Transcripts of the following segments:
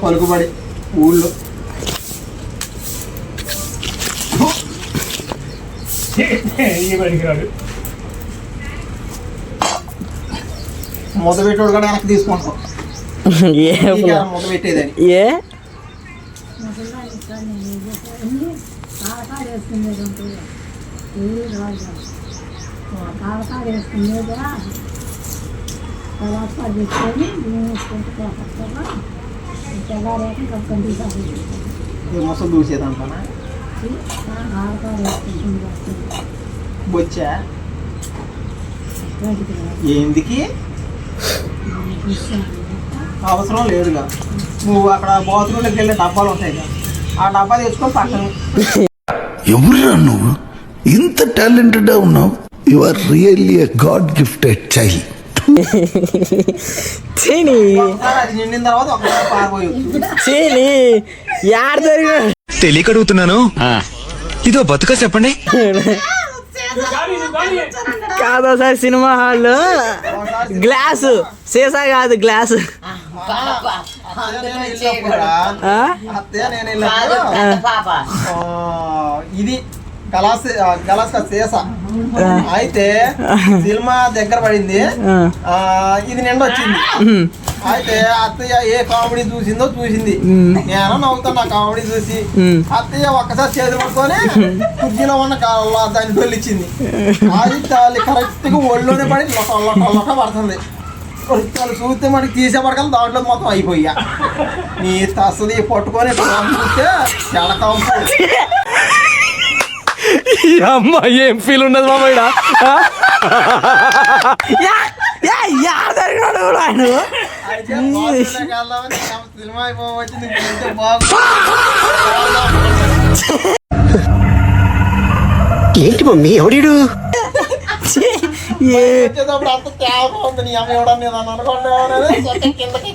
పలుకుబడి ఊళ్ళో మొదలు పెట్టాడు కూడా వెనక్కి తీసుకుంటాం మొదలు పెట్టేదని మొసం దూసేదంటానా బొచ్చా ఏందికి అవసరం లేదుగా నువ్వు అక్కడ బాత్రూంలోకి వెళ్ళే డబ్బాలు ఉంటాయి కదా ఆ డబ్బా తెచ్చుకొని పక్కన ఎవరురా నువ్వు ఇంత టాలెంటెడ్ ఉన్నావు you are really a god gifted child నిండిన తర్వాత ఒక పారిపోయి తెలియక అడుగుతున్నాను ఇదో బతుక చెప్పండి కాదు సార్ సినిమా హాల్లో గ్లాసు సీసా కాదు గ్లాసు ఇది గలాస్ సీసా అయితే సినిమా దగ్గర పడింది ఇది నిండా వచ్చింది అయితే అత్తయ్య ఏ కామెడీ చూసింది నేను నవ్వుతున్నా కామెడీ చూసి అత్తయ్య ఒక్కసారి చేతులు పట్టుకొని కుర్చీలో ఉన్న దాన్ని తొలిచ్చింది అది కరెక్ట్ గా ఒళ్ళోనే పడి లొక్క పడుతుంది వాళ్ళు చూస్తే మనకి తీసేపడగల దాంట్లో మొత్తం అయిపోయా నీ తస్తది పట్టుకొని చూస్తే ఎడకాం అమ్మ ఏం ఫీల్ ఉన్నది మామయ్య సినిమా అయిపోవచ్చింది బాగు ఏంటి మమ్మీ ఎవడీడు వచ్చేటప్పుడు అంత తేడా ఉంది నీ అమ్మ ఎవడని నేను అనుకోండి కిందకి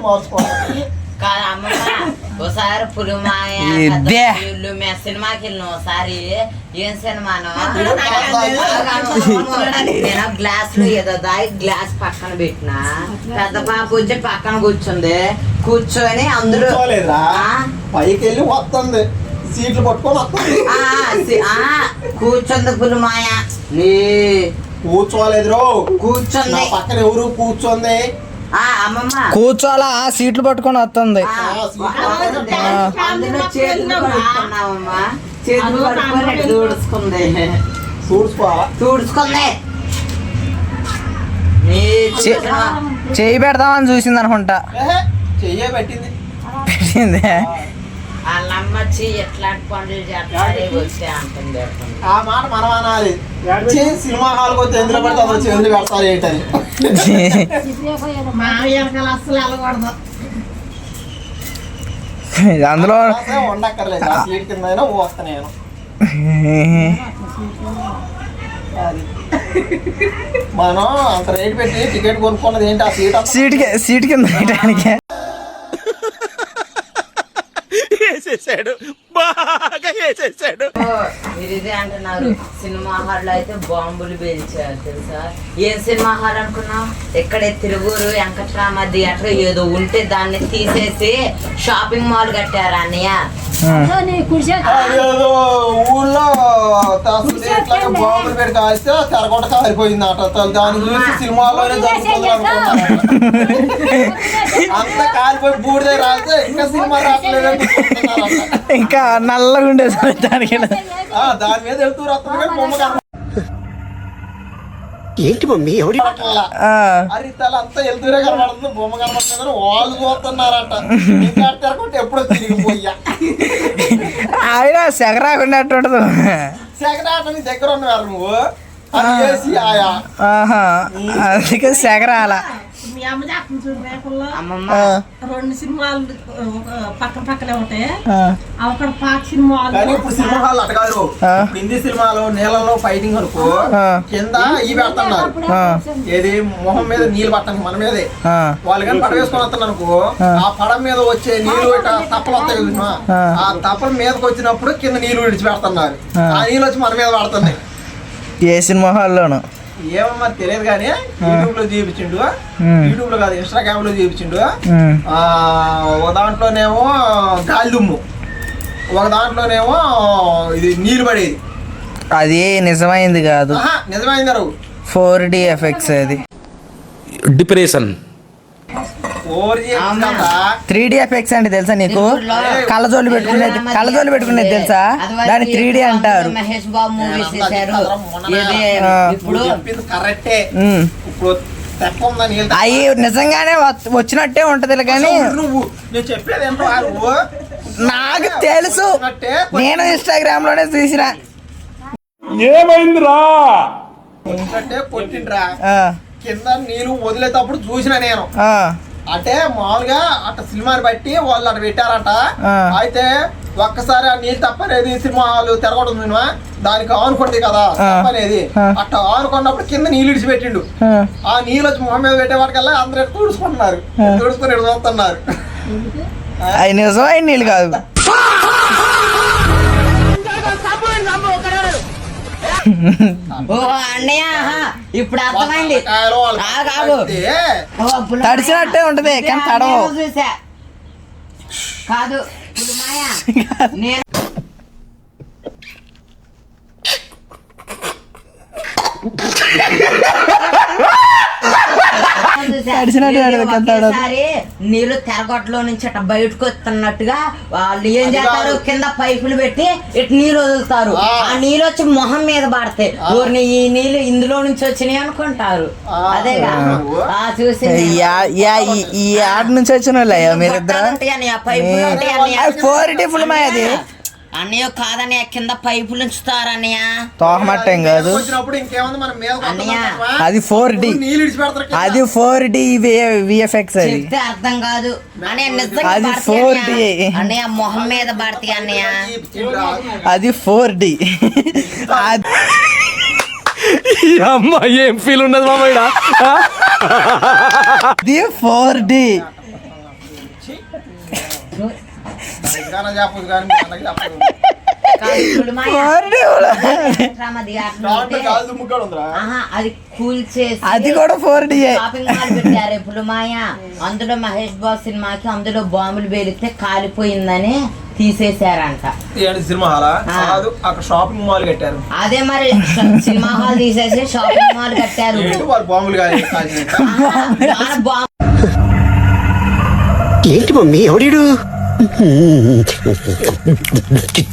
మార్చుకోవాలి ఒకసారి పులిమాయ సినిమాకి వెళ్ళిన ఒకసారి ఏం సినిమాను నేను గ్లాస్ లో ఏదో దాగి గ్లాస్ పక్కన పెట్టిన పెద్ద పాప వచ్చి పక్కన కూర్చొని అందరూ పైకి వెళ్ళి వస్తుంది సీట్లు పట్టుకొని వస్తుంది కూర్చుంది పులిమాయ కూర్చోలేదు కూర్చుంది పక్కన ఎవరు కూర్చోంది కూర్చోాలా సీట్లు పట్టుకొని వస్తుంది చెయ్యి పెడదామని చూసింది అనుకుంటా పెట్టింది వాళ్ళమ్మచ్చి ఎట్లాంటి పనులు చేస్తారే వచ్చే అంటుంది ఆ మాట మనం అనాలి సినిమా హాల్కి వచ్చి ఎందులో పడితే అది వచ్చి ఎందుకు పెడతారు ఏంటని అసలు వెళ్ళకూడదు అందులో ఉండక్కర్లేదు ఆ సీట్ కింద వస్తా నేను అది మనం అంత రేట్ పెట్టి టికెట్ కొనుక్కున్నది ఏంటి ఆ సీట్ కింద పెట్టడానికి వేసేసాడు బాగా వేసేసాడు ఇదే అంటున్నారు సినిమా హాల్ లో అయితే బాంబులు పేల్చారు తెలుసా ఏం సినిమా హాల్ అనుకున్నావు ఎక్కడే తిరుగురు వెంకట్రామ థియేటర్ ఏదో ఉంటే దాన్ని తీసేసి షాపింగ్ మాల్ కట్టారు అన్నయ్య ఊళ్ళో బాంబులు పెట్టి కాల్స్తే తెరకొంట కాలిపోయింది అట దాన్ని చూసి సినిమాలోనే జరుగుతుంది అంత కాలిపోయి బూడిదే రాస్తే ఇంకా సినిమా రావట్లేదంటే ఇంకా నల్లగా ఉండేది దానికి దాని మీద వెళ్తూ వస్తుంది బొమ్మ ఏంటి మమ్మీ ఎవడి అరితల అంతా వెళ్తూనే కనబడుతుంది బొమ్మ కనబడుతుంది వాళ్ళు చూస్తున్నారంట ఇంకా తెరకొంటే ఎప్పుడో తిరిగిపోయా ఆయన సెగరాకున్నట్టు ఉండదు సెగరాట నీ దగ్గర ఉన్నవారు నువ్వు అది వేసి ఆయా అందుకే సెగరాల మీ అమ్మ చేస్తుంది చూడు రేపల్లో అమ్మమ్మ రెండు సినిమాలు పక్కన పక్కనే ఉంటాయి అక్కడ పాత సినిమాలు కానీ ఇప్పుడు సినిమా హాల్ అట్ట కాదు. ఇప్పుడు హిందీ సినిమాలో నీళ్ళలో ఫైటింగ్ అనుకో కింద ఇవి పెడుతున్నారు. ఏది మొహం మీద నీళ్ళు పట్టడానికి మన మీదే వాళ్ళు కానీ పడ వేసుకొని వస్తున్నారు అనుకో ఆ పడం మీద వచ్చే నీళ్లు ఇట్లా తప్పలు వస్తాయి కదా, ఆ తప్పల మీదకి వచ్చినప్పుడు కింద నీళ్లు విడిచి పెడుతున్నారు. ఆ నీళ్ళు వచ్చి మన మీద పడుతున్నాయి. ఏ సినిమా హాల్లోనూ ఏమో తెలియదు కానీ యూట్యూబ్ లో చూపించిండు, యూట్యూబ్ లో కాదు ఇన్స్టాగ్రామ్ లో చూపించిండు. ఒక దాంట్లోనేమో గాలి దుమ్ము, ఒక దాంట్లోనేమో ఇది నీళ్ళు పడేది. అది నిజమైంది కాదు, నిజమైంది 4D ఎఫెక్ట్స్. అది డిప్రెషన్ 3D ఎఫెక్ట్స్ అంటే తెలుసా నీకు? కళ్ళజోళ్ళు పెట్టుకునేది తెలుసా? దాన్ని 3D అంటారు. మహేష్ బాబు మూవీస్ చేశారు. ఇప్పుడు కరెక్టే. ఇప్పుడు అవి నిజంగానే వచ్చినట్టే ఉంటది కానీ నువ్వు నేను చెప్పేది ఏంటో నాకు తెలుసు, నేను ఇన్స్టాగ్రామ్ లోనే చూసిన. ఏమైందిరా? వచ్చినట్టే కొట్టిండ్రా. కింద నీళ్ళు వదిలేటప్పుడు చూసిన నేను. అంటే మామూలుగా అట్ట సినిమాని బట్టి వాళ్ళు అట్ట పెట్టారట. అయితే ఒక్కసారి ఆ నీళ్ళు తప్పనేది సినిమా హాలు తిరగడం సినిమా దానికి ఆనుకోండి కదా తప్పనేది. అట్ట ఆనుకున్నప్పుడు కింద నీళ్ళు ఇడిచిపెట్టిండు. ఆ నీళ్ళు వచ్చి మొహం మీద పెట్టేవాడికల్లా అందరూ తుడుచుకుంటున్నారు, తుడుచుకుని చూస్తున్నారు. అవి నిజమైన నీళ్ళు కాదు. ఓ అన్నయ్య ఇప్పుడు అర్థమైంది. తడిసినట్టే ఉంటది కానీ తడవు. చూసా కాదు నేను నీళ్లు తెరగొట్టలో నుంచి అట్లా బయటకు వస్తున్నట్టుగా వాళ్ళు ఏం చేస్తారు, కింద పైపులు పెట్టి ఇటు నీళ్ళు వదులుతారు. ఆ నీళ్ళు వచ్చి మొహం మీద పడతాయి. ఊరిని ఈ నీళ్లు ఇందులో నుంచి వచ్చినాయి అనుకుంటారు. అదేగా చూసి ఈ ఆడ నుంచి వచ్చిన మీరిద్దరు 4D ఫుల్ అది అన్నయ్య కాదన్నయ్య, కింద పైపులు ఉంచుతారు అన్నయ్య. తోహమట్టం కాదు అది 4D, అది 4D VFX. అది అర్థం కాదు అన్నయ్య, అది 4D అన్నయ్య మొహం మీద పడతాయి అన్నయ్య. అది 4D. అమ్మా ఏం ఫీల్ ఉన్నది మామయ్య? అది 4D. అది కూల్ చేసి అది కూడా 4D షాపింగ్ మాల్ పెట్టారు ఇప్పుడు మాయా. అందులో మహేష్ బాబు సినిమాకి అందులో బాంబులు పేలిస్తే కాలిపోయిందని తీసేశారంట. సినిమా హాల్ అక్కడ షాపింగ్ మాల్ కట్టారు. అదే మరి సినిమా హాల్ తీసేసి షాపింగ్ మాల్ కట్టారు. బాంబులు ఏంటి మమ్మీ ఎవడీడు?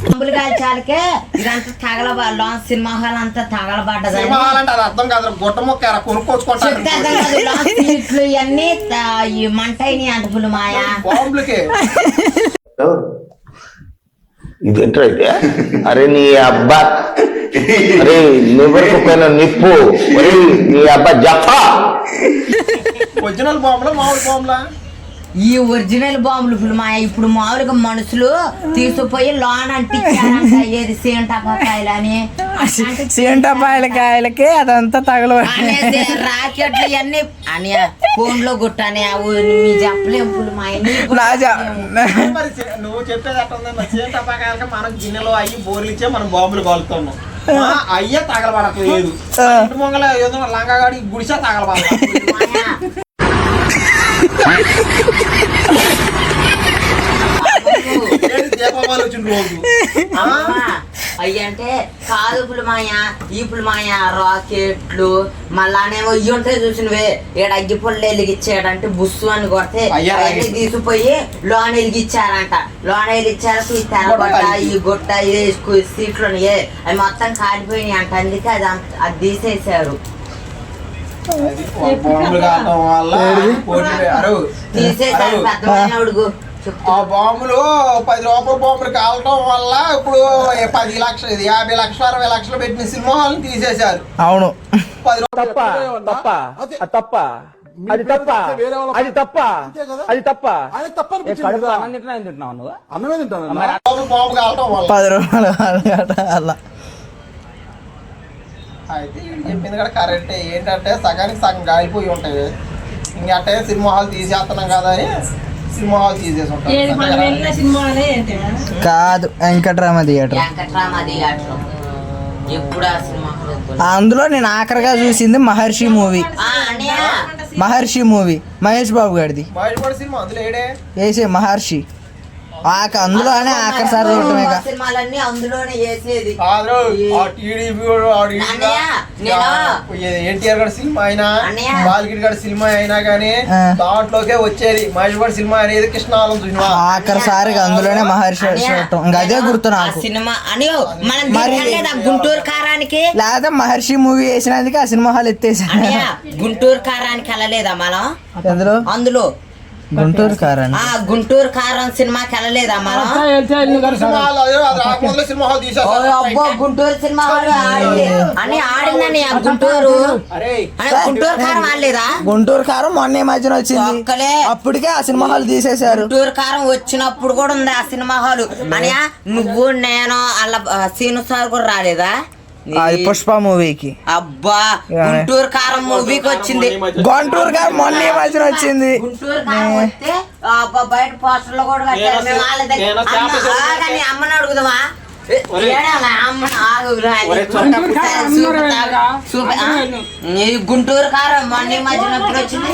బాంబులు కాల్చాలకే ఇదంతా తగలబా లాంచ్ సినిమా హాల్ అంతా తగలబడ్డది. అర్థం కాదు, గుట్ట మొక్క కొనుక్కోచుకుంటారు ఇవన్నీ మంటైని అంటుపులు మాయా బాంబులకే. ఇదేంటో అయితే అరే నీ అబ్బా, అరే నివరకు పైన నిప్పు, నీ అబ్బా జఫా. ఒరిజినల్ బాంబులా మామూలు బాంబులా? ఈ ఒరిజినల్ బాంబులు ఇప్పుడు మా ఇప్పుడు మామూలుగా మనుషులు తీసుకుపోయి లోన్ అంటించారంట. ఏది సేంటపాకాయలని సేంటపాయలకాయలకి అదంతా తగల రాకెట్లు ఇవన్నీ అని ఫోన్ లో గుట్టని మీ చెప్పలేము. నువ్వు చెప్పేది అట్లా సేంటపాకాయలకి మనం గిన్నెలో అయ్యి బోర్లు ఇచ్చే మనం బాంబులు కాలుతున్నాం. అయ్యే తగలబడట్లేదు. మొంగల ఏదో లంగాగాడి గుడిసే తగలబడ. దీపావళి వచ్చిన రోజు అయ్యంటే కాదు పులిమాయ, ఈ పులిమాయ రాకెట్లు మళ్ళానేమో ఇవి ఉంటాయి చూసినవే. ఏడు అగ్గి పొల్లు వెలిగిచ్చాడంటే బుస్సు అని కొడితే అవన్నీ తీసిపోయి లోన్ వెలిగిచ్చారంట. లోన్ వెలిగించారు ఈ తెరగొట్ట ఈ గొట్ట ఇది సీట్లు అవి మొత్తం కాలిపోయినాయి అంట. అందుకే అది తీసేసారు. తీసేసారు పెద్ద అడుగు. ఆ బాంబులు 10 రూపాయల బాంబులు కాలటం వల్ల ఇప్పుడు 10 లక్షలు 50 లక్షలు 60 లక్షలు పెట్టిన సినిమా వాళ్ళని తీసేశారు. అవును, 10 తప్ప అది తప్ప అది తప్ప అది తప్ప ఆయన తప్ప కడుపు అన్నం తింటున్నా ఏం తింటున్నావు నువ్వు అన్నమే తింటాను బాంబు కావటం వల్ల 10 రూపాయలు అలా. అయితే వీడు చెప్పింది కూడా కరెక్టే. ఏంటంటే సగానికి సగం గాలిపోయి ఉంటాయి. ఇంకటే సినిమా హాల్ తీసేస్తున్నాం కదా అని సినిమా హాల్ తీసేసి ఏది మనం ఉంటాం. వెళ్ళిన సినిమాలే ఏంటి కాదు వెంకట్రామ థియేటర్. వెంకట్రామ థియేటర్ ఎప్పుడు ఆ సినిమా అందులో నేను ఆఖరిగా చూసింది మహర్షి మూవీ. అన్నయ్య మహర్షి మూవీ మహేష్ బాబు గారిది బయటపడి సినిమా అందులో ఏడే వేసే మహర్షి అందులోనే ఆఖరి సారి చూడటమే. సినిమాలన్నీ అందులోనే వేసేది. ఎన్టీఆర్ గారి సినిమా అయినా అన్నయ్య. బాలగిరి గారి సినిమా అయినా గానీ దాంట్లోకే వచ్చేది. మహేష్ బాబు సినిమా అనేది కృష్ణాలం సినిమా. ఆఖరి సారిగా అందులోనే మహర్షి చూడటం. ఇంకా అదే గుర్తు ఆ నాకు. సినిమా అని మనం తిరగలేదా గుంటూరు కారానికి? లేదా మహర్షి మూవీ వేసినందుకు ఆ సినిమా హాల్ ఎత్తేసా. అన్నయ్య గుంటూరు కారానికి వెళ్ళలేదా మనం? ఎందులో అందులో గుంటూరు కారాన్ని గుంటూరు కారం సినిమాకి వెళ్ళలేదా మనం? సినిమా హాల్ అది రాకముందులో సినిమా హాల్ తీసేస్తారు. అబ్బో గుంటూరు సినిమా హాల్ అని ఆడిందని ఆ గుంటూరు గుంటూరు కారం ఆడలేదా? గుంటూరు కారం మొన్న ఈ మధ్యన వచ్చింది. ఒక్కలే. అప్పటికే ఆ సినిమా హాల్ తీసేశారు. గుంటూరు కారం వచ్చినప్పుడు కూడా ఉంది ఆ సినిమా హాల్. అని నువ్వు నేను అలా సీను సార్ కూడా రాలేదా? అది పుష్ప మూవీకి. అబ్బా గుంటూరు కారం మూవీకి వచ్చింది. గుంటూరు కారం మొన్న ఈ మధ్యన వచ్చింది. గుంటూరు కారం వస్తే బయట పోస్టర్ లో కూడా కట్టారు. మేము వాళ్ళ దగ్గర అమ్మని అడుగుదామా? గుంటూరు కారం మొన్న ఈ మధ్యన వచ్చింది.